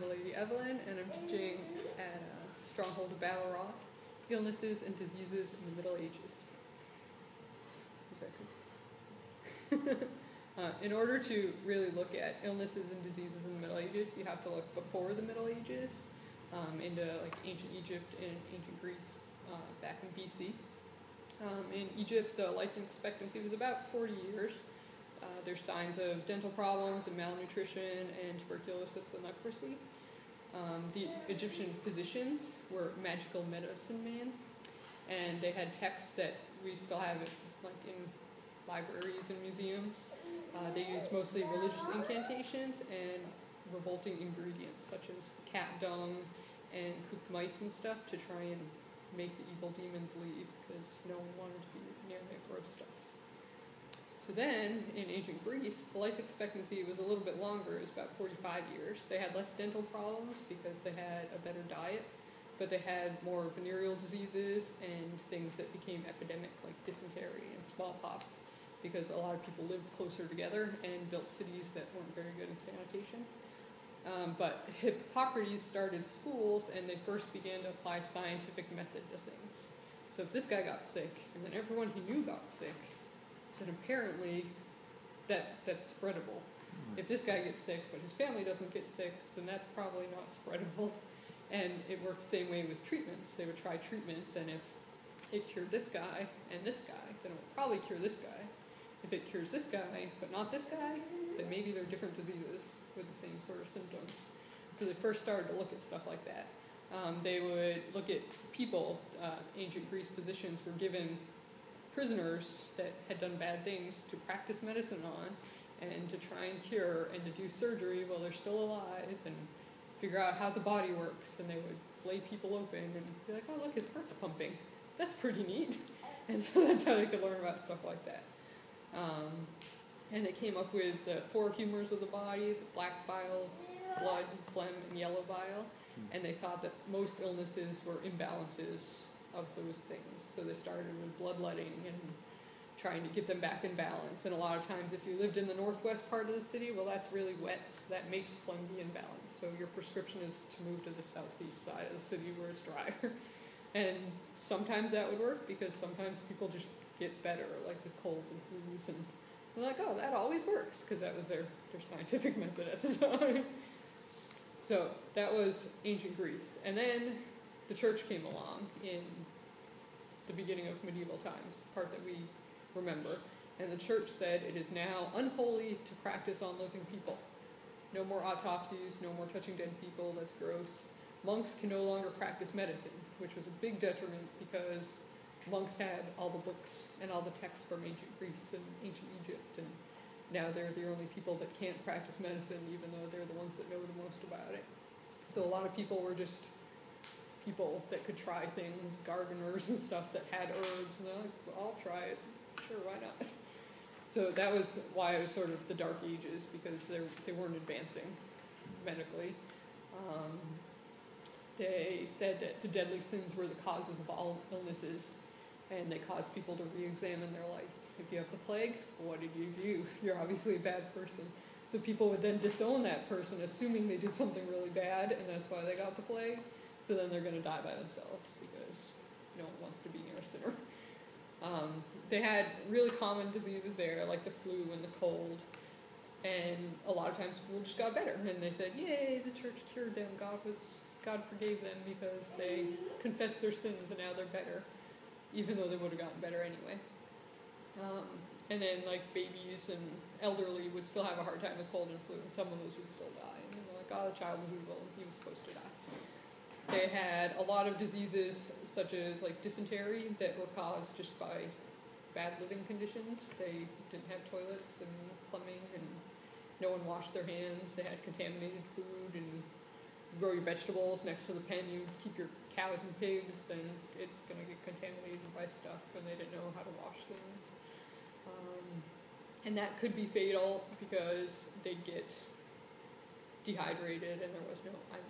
Lady Evelyn, and I'm teaching at Stronghold of Battle Rock, Illnesses and Diseases in the Middle Ages. Was that good? In order to really look at illnesses and diseases in the Middle Ages, you have to look before the Middle Ages, into like ancient Egypt and ancient Greece, back in BC. In Egypt, the life expectancy was about 40 years. There's signs of dental problems and malnutrition and tuberculosis and leprosy. The Egyptian physicians were magical medicine men, and they had texts that we still have like in libraries and museums. They used mostly religious incantations and revolting ingredients such as cat dung and cooked mice and stuff to try and make the evil demons leave because no one wanted to be near that gross stuff. So then, in ancient Greece, the life expectancy was a little bit longer. It was about 45 years. They had less dental problems because they had a better diet, but they had more venereal diseases and things that became epidemic, like dysentery and smallpox, because a lot of people lived closer together and built cities that weren't very good in sanitation. But Hippocrates started schools, and they first began to apply scientific method to things. So if this guy got sick, and then everyone he knew got sick, then apparently that's spreadable. If this guy gets sick, but his family doesn't get sick, then that's probably not spreadable. And it worked the same way with treatments. They would try treatments, and if it cured this guy and this guy, then it would probably cure this guy. If it cures this guy, but not this guy, then maybe they're different diseases with the same sort of symptoms. So they first started to look at stuff like that. They would look at people. Ancient Greece physicians were given prisoners that had done bad things to practice medicine on and to try and cure and to do surgery while they're still alive and figure out how the body works. And they would flay people open and be like, oh, look, his heart's pumping. That's pretty neat. And so that's how they could learn about stuff like that. And they came up with the 4 humors of the body, the black bile, blood, phlegm, and yellow bile. And they thought that most illnesses were imbalances of those things. So they started with bloodletting and trying to get them back in balance. And a lot of times if you lived in the northwest part of the city, well, that's really wet, so that makes phlegm be imbalanced. So your prescription is to move to the southeast side of the city where it's drier. And sometimes that would work because sometimes people just get better, like with colds and flus. And they're like, oh, that always works, because that was their scientific method at the time. So that was ancient Greece. And then the church came along in the beginning of medieval times, the part that we remember. And the church said it is now unholy to practice on living people. No more autopsies, no more touching dead people, that's gross. Monks can no longer practice medicine, which was a big detriment because monks had all the books and all the texts from ancient Greece and ancient Egypt, and now they're the only people that can't practice medicine, even though they're the ones that know the most about it. So a lot of people were just people that could try things, gardeners and stuff that had herbs, and they're like, well, I'll try it. Sure, why not? So that was why it was sort of the Dark Ages, because they weren't advancing medically. They said that the deadly sins were the causes of all illnesses, and they caused people to re-examine their life. If you have the plague, what did you do? You're obviously a bad person. So people would then disown that person, assuming they did something really bad, and that's why they got the plague. So then they're going to die by themselves, because no one wants to be near a sinner. They had really common diseases there, like the flu and the cold, and a lot of times people just got better, and they said, yay, the church cured them, God forgave them because they confessed their sins and now they're better, even though they would have gotten better anyway. And then like babies and elderly would still have a hard time with cold and flu, and some of those would still die. And they're like, oh, the child was evil and he was supposed to die. They had a lot of diseases such as like dysentery that were caused just by bad living conditions. They didn't have toilets and plumbing, and no one washed their hands. They had contaminated food, and you grow your vegetables next to the pen you keep your cows and pigs, then it's going to get contaminated by stuff, and they didn't know how to wash things. And that could be fatal because they'd get dehydrated, and there was no IV